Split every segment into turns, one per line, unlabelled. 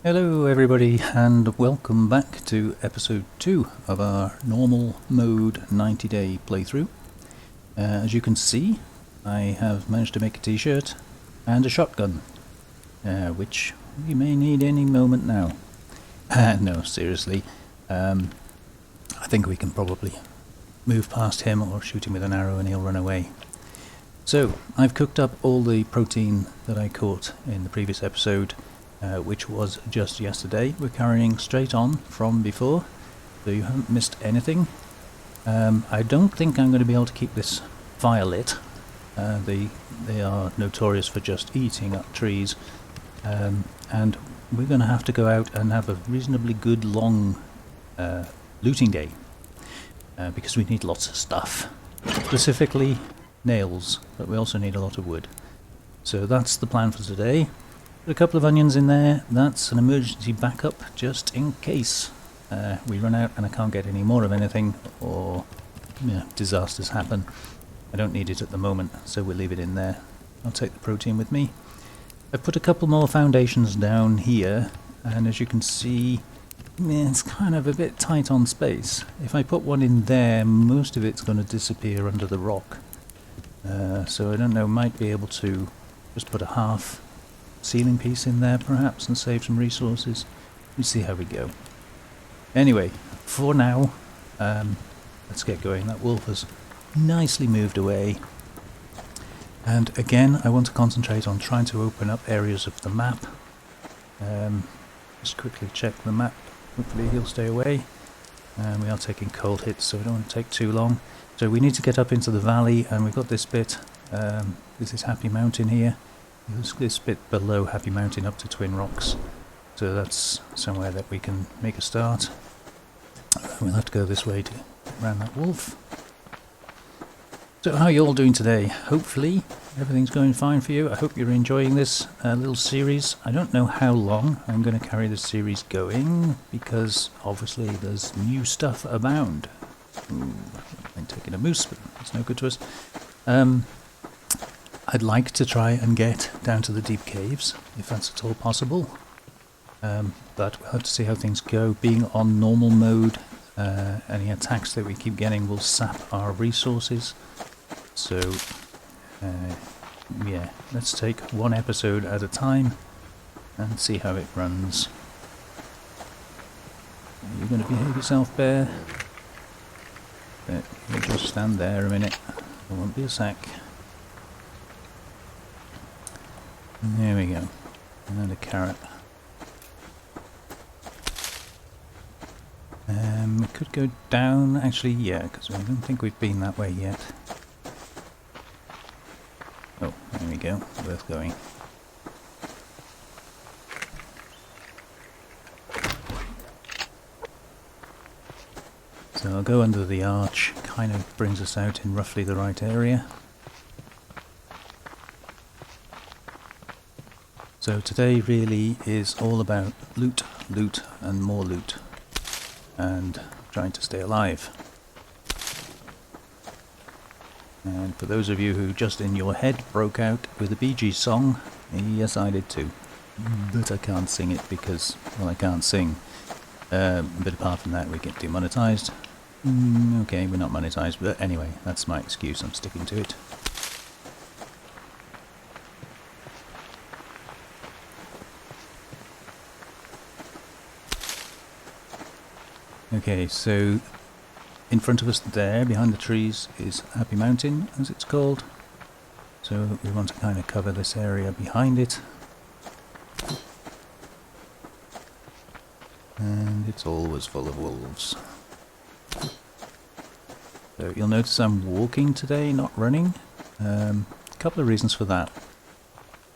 Hello everybody and welcome back to episode 2 of our normal mode 90-day playthrough. As you can see, I have managed to make a t-shirt and a shotgun, which we may need any moment now. No, seriously, I think we can probably move past him or shoot him with an arrow and he'll run away. So, I've cooked up all the protein that I caught in the previous episode, which was just yesterday. We're carrying straight on from before, so you haven't missed anything. I don't think I'm going to be able to keep this fire lit. They are notorious for just eating up trees, and we're going to have to go out and have a reasonably good long looting day, because we need lots of stuff, specifically nails, but we also need a lot of wood. So that's the plan for today. Put a couple of onions in there. That's an emergency backup just in case we run out and I can't get any more of anything or disasters happen. I don't need it at the moment, so we'll leave it in there. I'll take the protein with me. I've put a couple more foundations down here, and as you can see, it's kind of a bit tight on space. If I put one in there, most of it's going to disappear under the rock. So I don't know, might be able to just put a half ceiling piece in there perhaps and save some resources. We'll see how we go. Anyway, for now, let's get going. That wolf has nicely moved away. And again, I want to concentrate on trying to open up areas of the map. Just quickly check the map. Hopefully he'll stay away. And we are taking cold hits, so we don't want to take too long. So we need to get up into the valley, and we've got this bit. This is Happy Mountain here. This bit below Happy Mountain up to Twin Rocks. So that's somewhere that we can make a start. We'll have to go this way to around that wolf. So how are you all doing today? Hopefully everything's going fine for you. I hope you're enjoying this little series. I don't know how long I'm going to carry this series going, because obviously there's new stuff abound. Ooh, I'm taking a moose, but it's no good to us. I'd like to try and get down to the deep caves, if that's at all possible. But we'll have to see how things go. Being on normal mode, any attacks that we keep getting will sap our resources. So, yeah, let's take one episode at a time and see how it runs. Are you going to behave yourself, bear? You just stand there a minute. There won't be a sec. There we go. And a carrot. We could go down, actually, yeah, because I don't think we've been that way yet. Oh, there we go. Worth going. So I'll go under the arch. Kind of brings us out in roughly the right area. So today really is all about loot, loot and more loot, and trying to stay alive. And for those of you who just in your head broke out with a Bee Gees song, yes I did too, but I can't sing it because, well, I can't sing. But apart from that we get demonetized. Okay, we're not monetized, but anyway, that's my excuse, I'm sticking to it. Okay, so in front of us there, behind the trees, is Happy Mountain, as it's called. So we want to kind of cover this area behind it. And it's always full of wolves. So you'll notice I'm walking today, not running. A couple of reasons for that.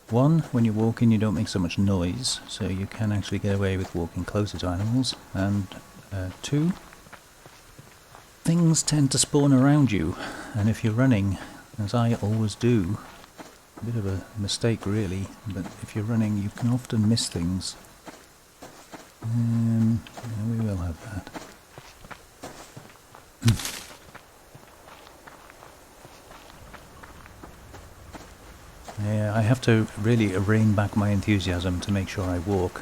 One, when you're walking you don't make so much noise, so you can actually get away with walking closer to animals. And two, things tend to spawn around you, and if you're running, as I always do, a bit of a mistake really, but if you're running you can often miss things. Yeah, we will have that. Yeah, I have to really rein back my enthusiasm to make sure I walk.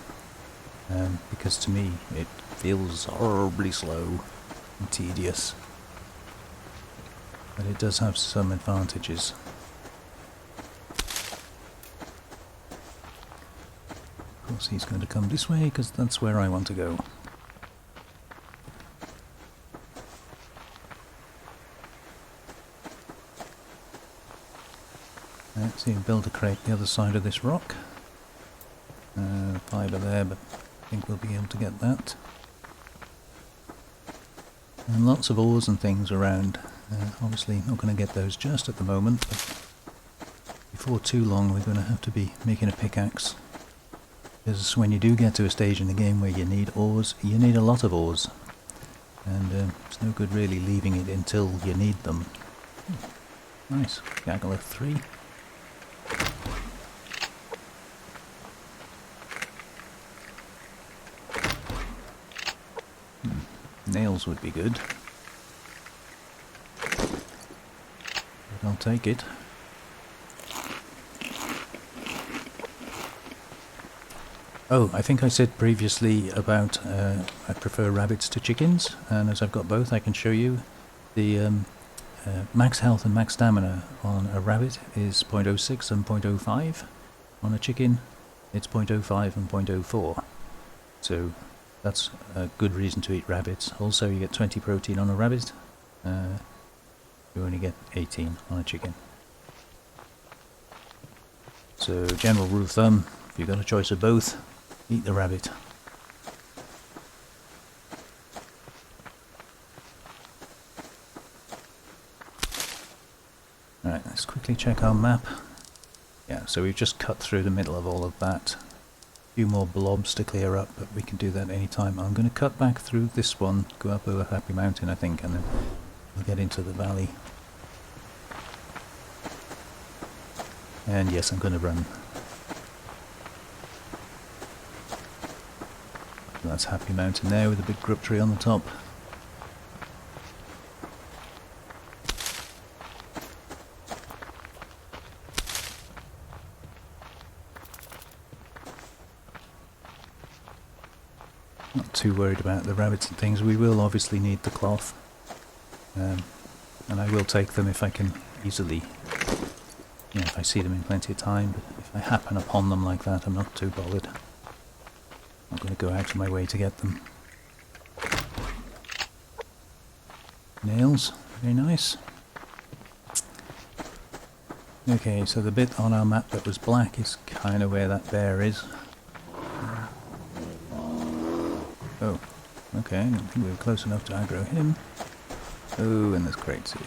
because to me it feels horribly slow and tedious. But it does have some advantages. Of course he's going to come this way because that's where I want to go. Let's see, build a crate the other side of this rock. Fibre there, but I think we'll be able to get that. And lots of ores and things around. Obviously not going to get those just at the moment, but before too long we're going to have to be making a pickaxe. Because when you do get to a stage in the game where you need ores, you need a lot of ores. And it's no good really leaving it until you need them. Nice, gaggle of 3. Nails would be good. But I'll take it. Oh, I think I said previously about I prefer rabbits to chickens, and as I've got both I can show you the max health and max stamina on a rabbit is 0.06 and 0.05. On a chicken it's 0.05 and 0.04. So that's a good reason to eat rabbits. Also you get 20 protein on a rabbit, you only get 18 on a chicken. So general rule of thumb, if you've got a choice of both, eat the rabbit. Alright, let's quickly check our map. Yeah, so we've just cut through the middle of all of that. A few more blobs to clear up, but we can do that any time. I'm going to cut back through this one, go up over Happy Mountain I think, and then we'll get into the valley. And yes, I'm going to run. That's Happy Mountain there with a big grub tree on the top. Not too worried about the rabbits and things. We will obviously need the cloth, and I will take them if I can easily, you know, if I see them in plenty of time. But if I happen upon them like that, I'm not too bothered. I'm going to go out of my way to get them. Nails, very nice. Okay, so the bit on our map that was black is kind of where that bear is. Oh, okay, I don't think we were close enough to aggro him. Oh, and there's crates here.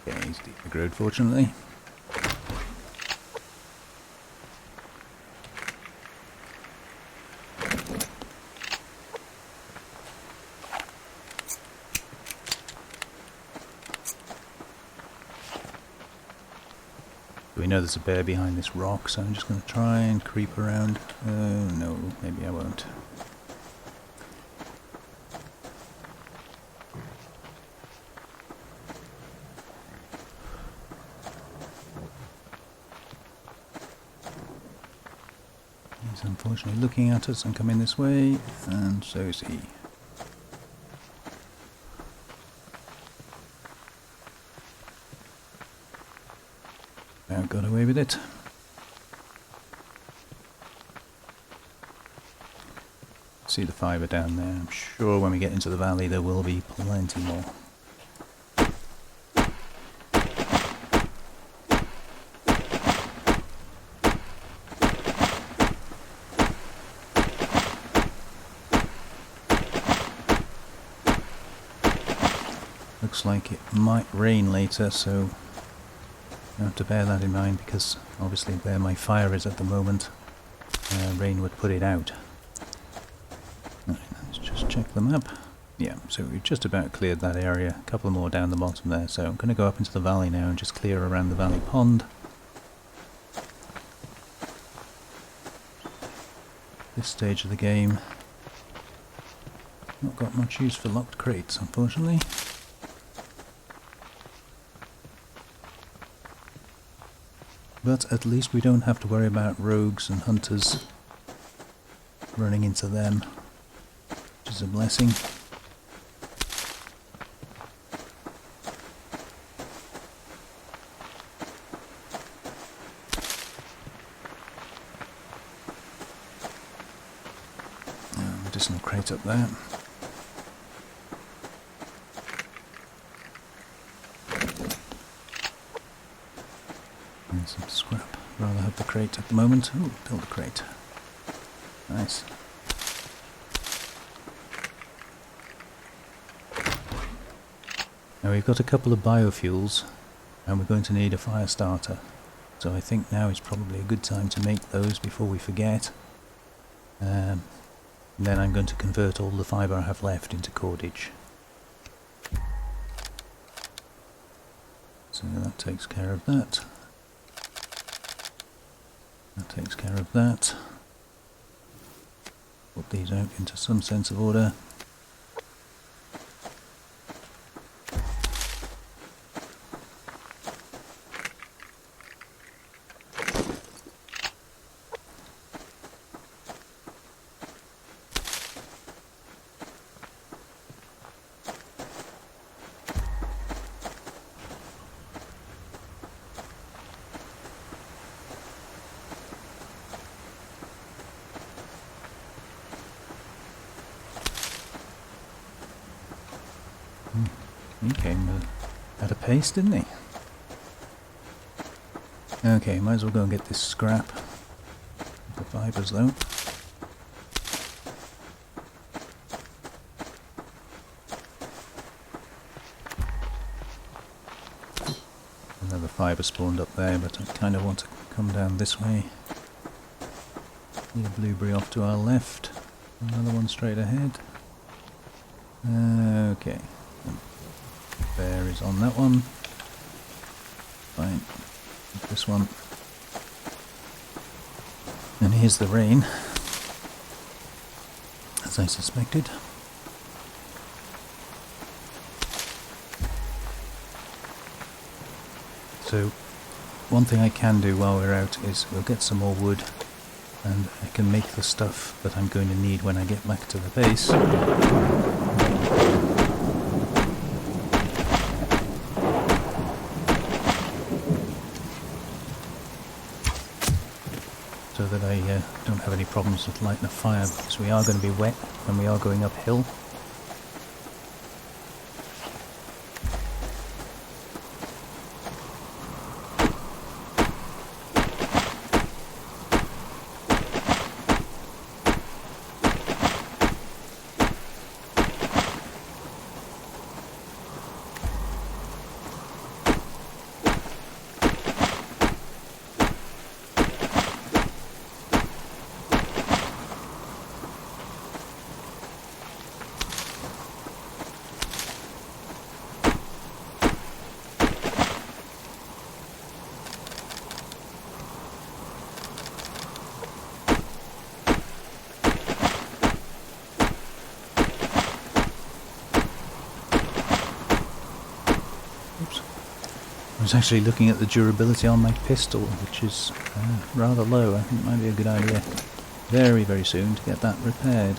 Okay, he's de-aggroed fortunately. We know there's a bear behind this rock, so I'm just going to try and creep around. Oh no, maybe I won't. He's unfortunately looking at us and coming this way, and so is he. Got away with it. See the fibre down there. I'm sure when we get into the valley there will be plenty more. Looks like it might rain later, so I have to bear that in mind, because obviously where my fire is at the moment, rain would put it out. Right, let's just check the map. Yeah, so we've just about cleared that area, a couple more down the bottom there, so I'm going to go up into the valley now and just clear around the valley pond. This stage of the game, not got much use for locked crates unfortunately. But at least we don't have to worry about rogues and hunters running into them, which is a blessing. Medicinal crate up there. And some scrap. Rather have the crate at the moment. Ooh, build a crate. Nice. Now we've got a couple of biofuels and we're going to need a fire starter. So I think now is probably a good time to make those before we forget. And then I'm going to convert all the fibre I have left into cordage. So that takes care of that. That takes care of that. Put these out into some sense of order. He came at a pace, didn't he? Okay, might as well go and get this scrap. The fibres though. Another fibre spawned up there, but I kind of want to come down this way. Need a blueberry off to our left. Another one straight ahead. Okay. Bear is on that one. Fine. This one. And here's the rain, as I suspected. So, one thing I can do while we're out is we'll get some more wood and I can make the stuff that I'm going to need when I get back to the base. So that I don't have any problems with lighting a fire, because we are going to be wet and we are going uphill. I was actually looking at the durability on my pistol, which is rather low. I think it might be a good idea very, very soon to get that repaired.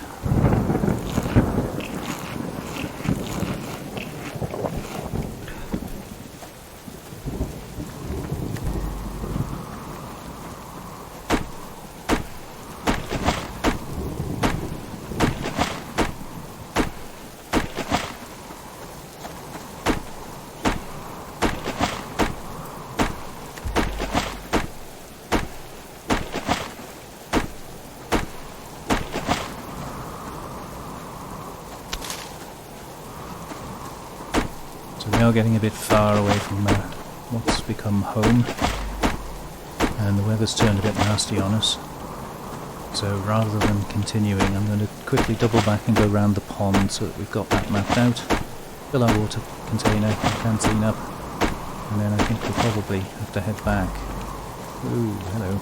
So we are getting a bit far away from what's become home, and the weather's turned a bit nasty on us. So rather than continuing, I'm going to quickly double back and go round the pond so that we've got that mapped out, fill our water container, canteen up, and then I think we'll probably have to head back. Ooh, hello.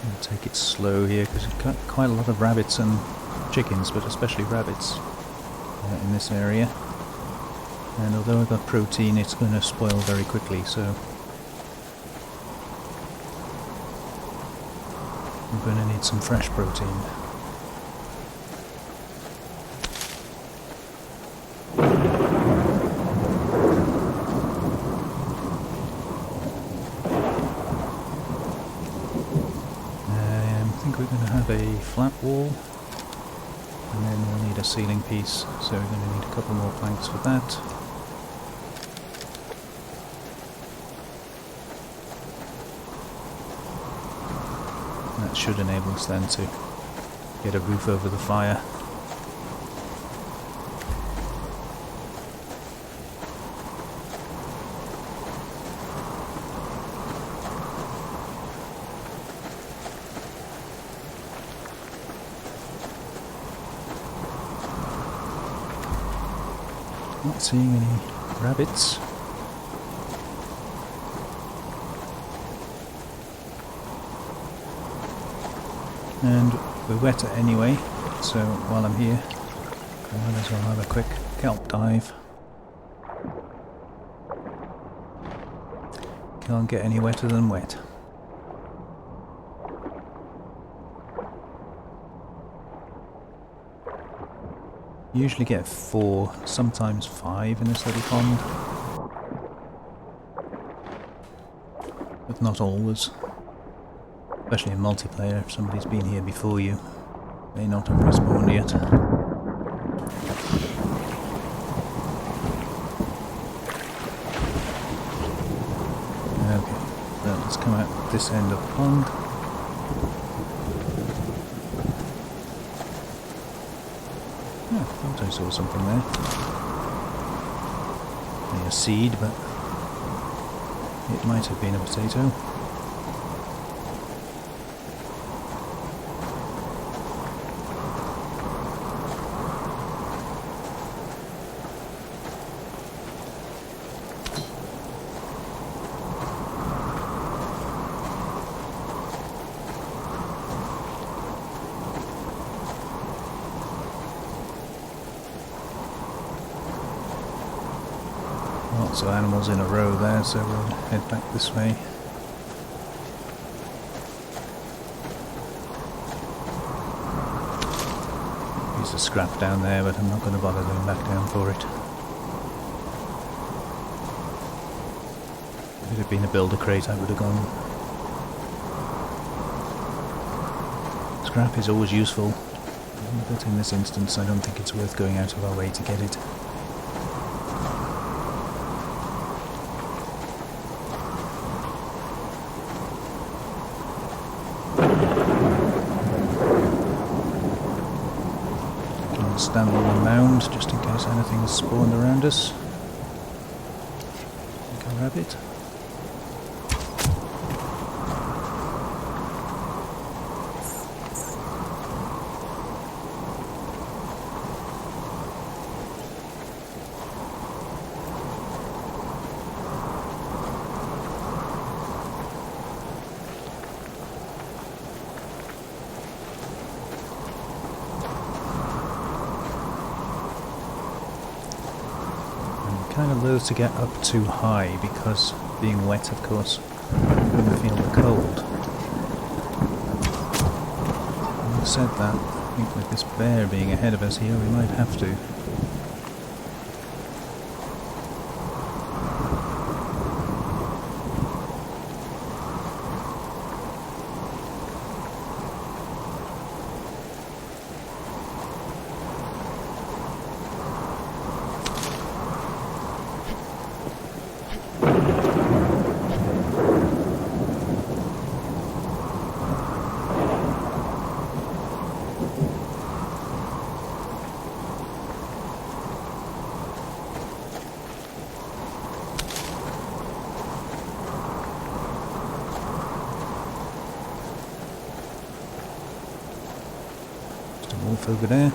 I'll take it slow here because we've got quite a lot of rabbits and chickens, but especially rabbits in this area. And although I've got protein, it's going to spoil very quickly, so I'm going to need some fresh protein. I think we're going to have a flat wall, and then we'll need a ceiling piece, so we're going to need a couple more planks for that. That should enable us then to get a roof over the fire. Not seeing any rabbits. And we're wetter anyway, so while I'm here, I might as well have a quick kelp dive. Can't get any wetter than wet. Usually get 4, sometimes 5 in this little pond, but not always. Especially in multiplayer, if somebody's been here before you, may not have respawned yet. Okay, well, let's come out this end of the pond. I thought I saw something there. Maybe a seed, but it might have been a potato. Lots of animals in a row there, so we'll head back this way. Piece of scrap down there, but I'm not going to bother going back down for it. If it had been a builder crate, I would have gone. Scrap is always useful, but in this instance I don't think it's worth going out of our way to get it. Stand on the mound just in case anything's spawned around us. Like a rabbit. Kind of loath to get up too high because being wet, of course, I'm going to feel the cold. Having said that, I think with this bear being ahead of us here, we might have to. Wolf over there.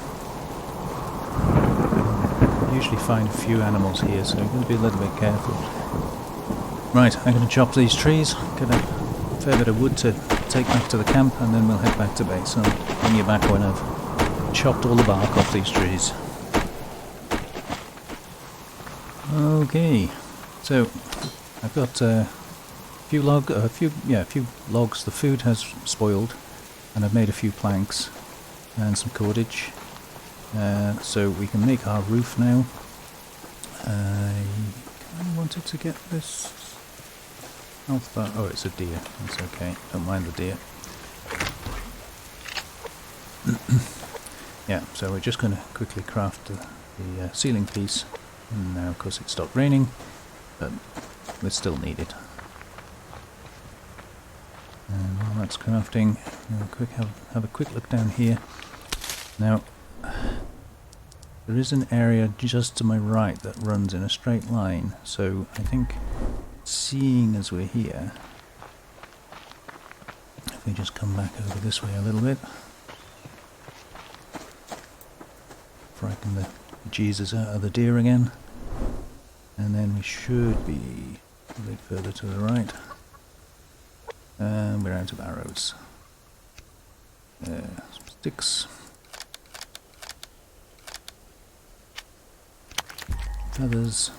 I usually find a few animals here, so I'm going to be a little bit careful. Right, I'm going to chop these trees, get a fair bit of wood to take back to the camp, and then we'll head back to base. I'll bring you back when I've chopped all the bark off these trees. Okay, so I've got a few logs. The food has spoiled, and I've made a few planks and some cordage, so we can make our roof now. I kind of wanted to get this health bar. Oh, it's a deer. It's okay. Don't mind the deer. Yeah, so we're just going to quickly craft the ceiling piece. And now, of course, it stopped raining, but we still need it. And while that's crafting, have a quick look down here. Now, there is an area just to my right that runs in a straight line, so I think, seeing as we're here, if we just come back over this way a little bit, frighten the Jesus out of the deer again, and then we should be a bit further to the right, and we're out of arrows. Some sticks, feathers,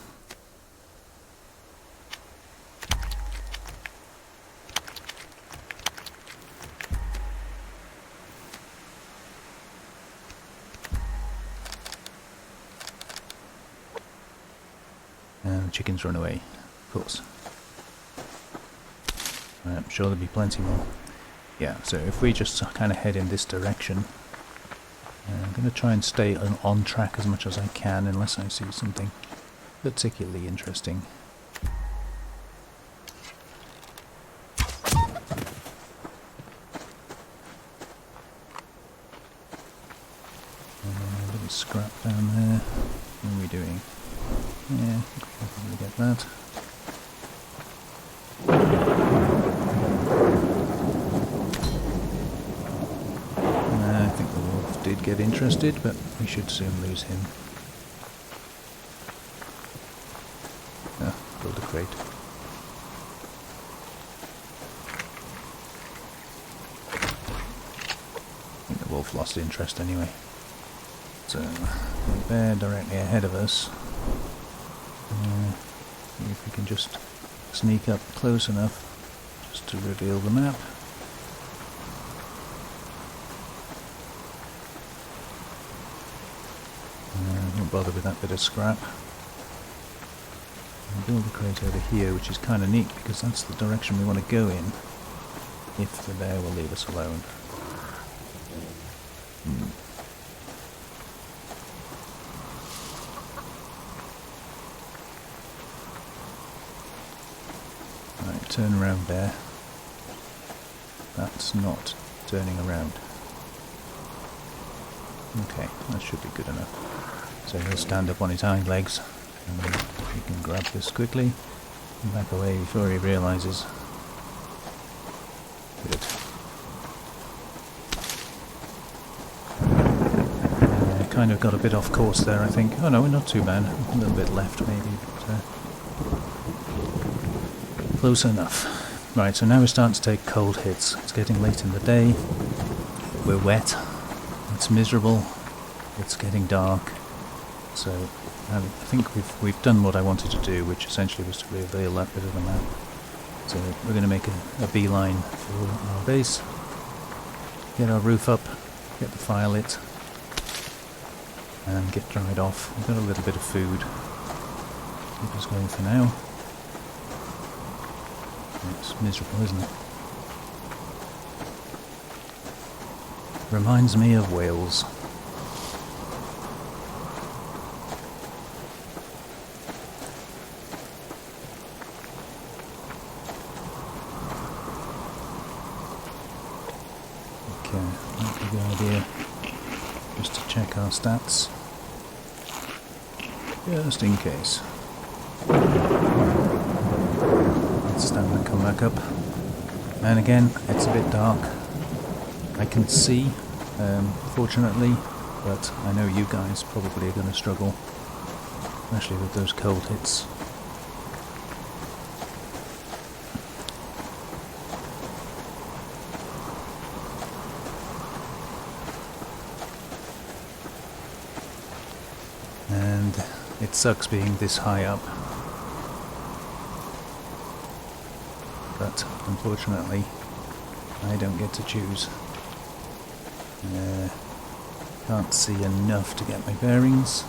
and the chickens run away, of course. I'm sure there'll be plenty more. Yeah, so if we just kind of head in this direction, I'm going to try and stay on track as much as I can, unless I see something particularly interesting. A little scrap down there. What are we doing? Yeah, I'll probably get that. I think the wolf did get interested, but we should soon lose him. Build a crate. I think the wolf lost interest anyway. So, the bear directly ahead of us. See if we can just sneak up close enough just to reveal the map. Won't bother with that bit of scrap. I'll build a crate over here, which is kind of neat because that's the direction we want to go in if the bear will leave us alone. Right, turn around, bear. That's not turning around. Okay, that should be good enough. So he'll stand up on his hind legs, and then we can grab this quickly and back away before he realises. Good. Kind of got a bit off course there, I think. Oh no, we're not too bad. A little bit left maybe, but close enough. Right, so now we're starting to take cold hits. It's getting late in the day. We're wet. It's miserable. It's getting dark. So I think we've done what I wanted to do, which essentially was to reveal that bit of the map. So we're going to make a beeline for our base, get our roof up, get the fire lit, and get dried off. We've got a little bit of food. Keep us going for now. It's miserable, isn't it? Reminds me of Wales. Okay, might be a good idea just to check our stats, just in case. Let's stand and come back up. And again, it's a bit dark. I can see, fortunately, but I know you guys probably are going to struggle, especially with those cold hits. It sucks being this high up, but unfortunately I don't get to choose. Can't see enough to get my bearings.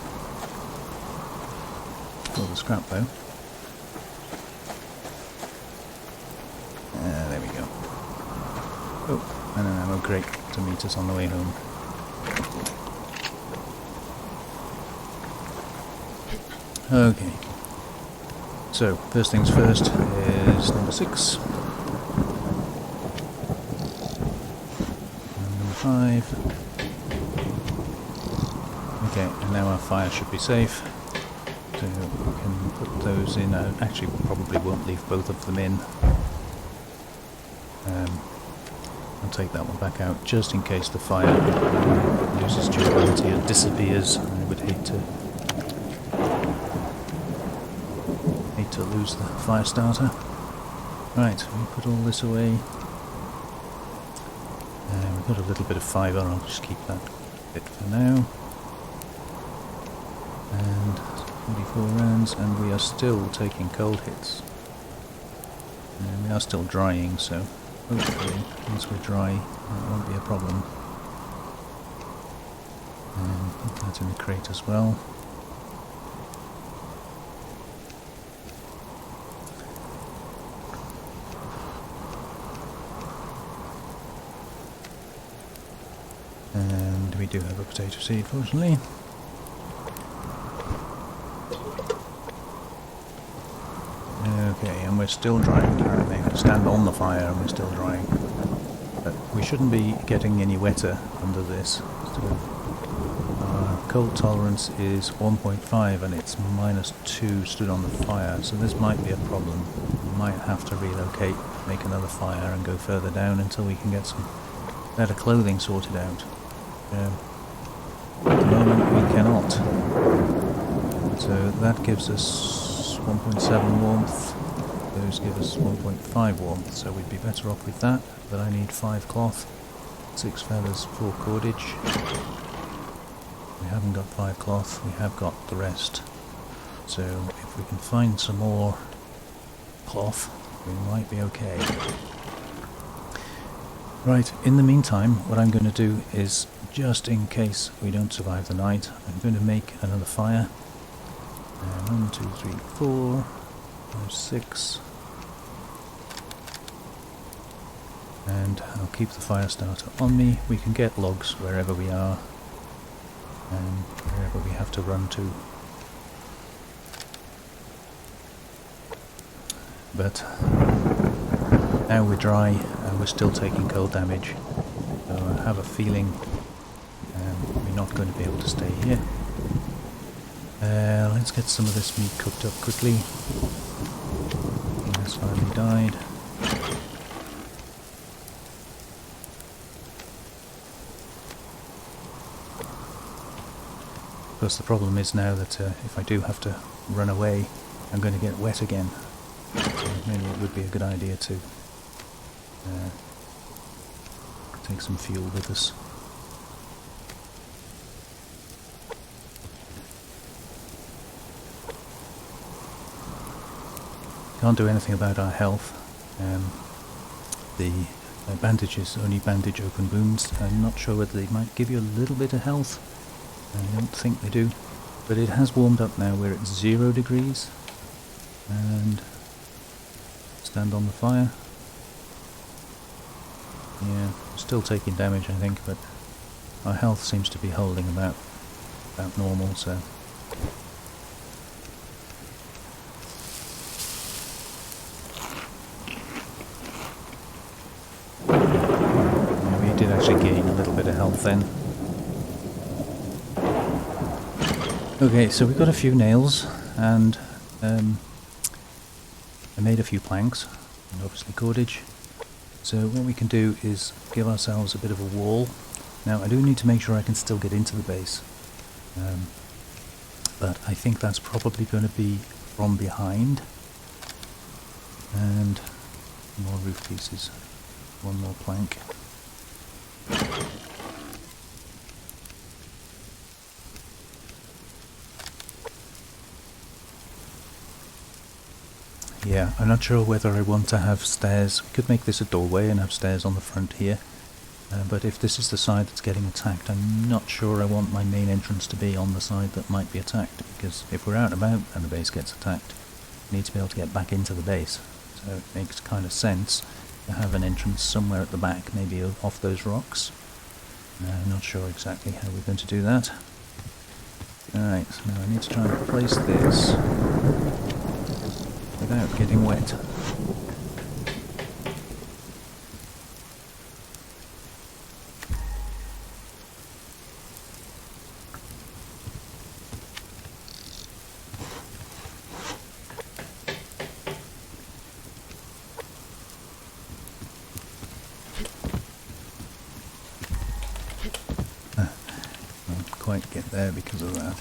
All the scrap though. There we go. Oh, and an ammo crate to meet us on the way home. Okay. So, first things first is number 6. And number 5. Okay, and now our fire should be safe. So we can put those in. Actually, we probably won't leave both of them in. I'll take that one back out just in case the fire loses durability and disappears. I would hate to lose the fire starter. Right, we put all this away. We've got a little bit of fibre, I'll just keep that bit for now. And 44 rounds, and we are still taking cold hits. And we are still drying, so hopefully once we're dry that won't be a problem. And put that in the crate as well. And we do have a potato seed, fortunately. Okay, and we're still drying currently. We stand on the fire and we're still drying. But we shouldn't be getting any wetter under this. So our cold tolerance is 1.5 and it's -2 stood on the fire, so this might be a problem. We might have to relocate, make another fire and go further down until we can get some better clothing sorted out. At the moment we cannot. So that gives us 1.7 warmth. Those give us 1.5 warmth, so we'd be better off with that. But I need 5 cloth, 6 feathers, 4 cordage. We haven't got 5 cloth, we have got the rest. So if we can find some more cloth, we might be okay. Right, in the meantime, what I'm going to do is, just in case we don't survive the night, I'm going to make another fire. 1, 2, 3, 4, 5, 6. And I'll keep the fire starter on me. We can get logs wherever we are and wherever we have to run to. But now we're dry and we're still taking cold damage. So I have a feeling we're not going to be able to stay here. Let's get some of this meat cooked up quickly. That's finally died. Of course, the problem is now that if I do have to run away, I'm going to get wet again. So maybe it would be a good idea to take some fuel with us. Can't do anything about our health. The bandages only bandage open wounds. I'm not sure whether they might give you a little bit of health. I don't think they do. But it has warmed up now. We're at 0 degrees. And stand on the fire. Yeah, still taking damage I think, but our health seems to be holding about normal, so did actually gain a little bit of health then. Okay, so we've got a few nails, and I made a few planks, and obviously cordage. So what we can do is give ourselves a bit of a wall. Now I do need to make sure I can still get into the base, but I think that's probably going to be from behind. And more roof pieces, 1 more plank. Yeah, I'm not sure whether I want to have stairs. We could make this a doorway and have stairs on the front here. But if this is the side that's getting attacked, I'm not sure I want my main entrance to be on the side that might be attacked, because if we're out and about and the base gets attacked, we need to be able to get back into the base. So it makes kind of sense to have an entrance somewhere at the back, maybe off those rocks. I'm not sure exactly how we're going to do that. Alright, so now I need to try and place this without getting wet. Quite get there because of that.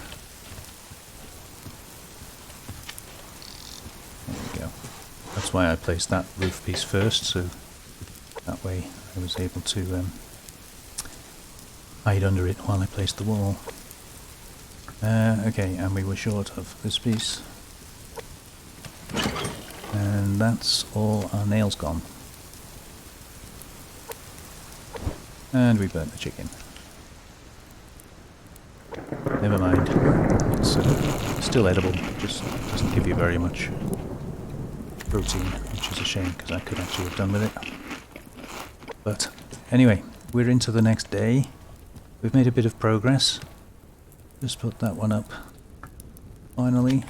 There we go. That's why I placed that roof piece first, so that way I was able to hide under it while I placed the wall. Okay, and we were short of this piece. And that's all our nails gone. And we burnt the chicken. Never mind. It's still edible, just doesn't give you very much protein, which is a shame because I could actually have done with it. But anyway, we're into the next day. We've made a bit of progress. Just put that one up finally.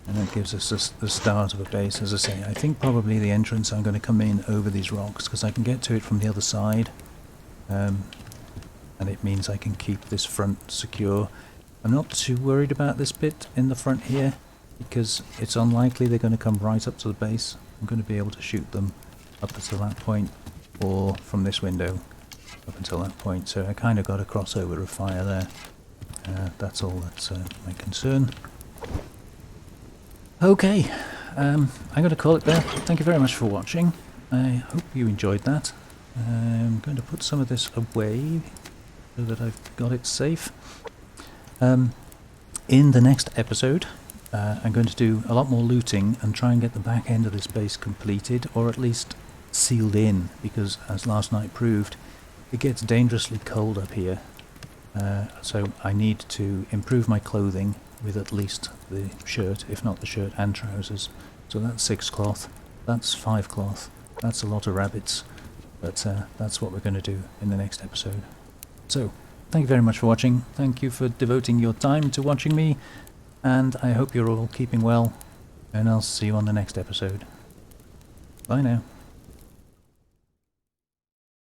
And that gives us the start of a base. As I say, I think probably the entrance I'm going to come in over these rocks because I can get to it from the other side. And it means I can keep this front secure. I'm not too worried about this bit in the front here because it's unlikely they're going to come right up to the base. I'm going to be able to shoot them up until that point, or from this window up until that point, so I kind of got a crossover of fire there. That's all that's my concern. Okay, I'm going to call it there. Thank you very much for watching. I hope you enjoyed that. I'm going to put some of this away so that I've got it safe. In the next episode, I'm going to do a lot more looting and try and get the back end of this base completed, or at least sealed in, because as last night proved, it gets dangerously cold up here. So I need to improve my clothing with at least the shirt, if not the shirt and trousers. So that's 6 cloth, that's 5 cloth, that's a lot of rabbits, but that's what we're going to do in the next episode. So, thank you very much for watching, thank you for devoting your time to watching me, and I hope you're all keeping well, and I'll see you on the next episode. Bye now.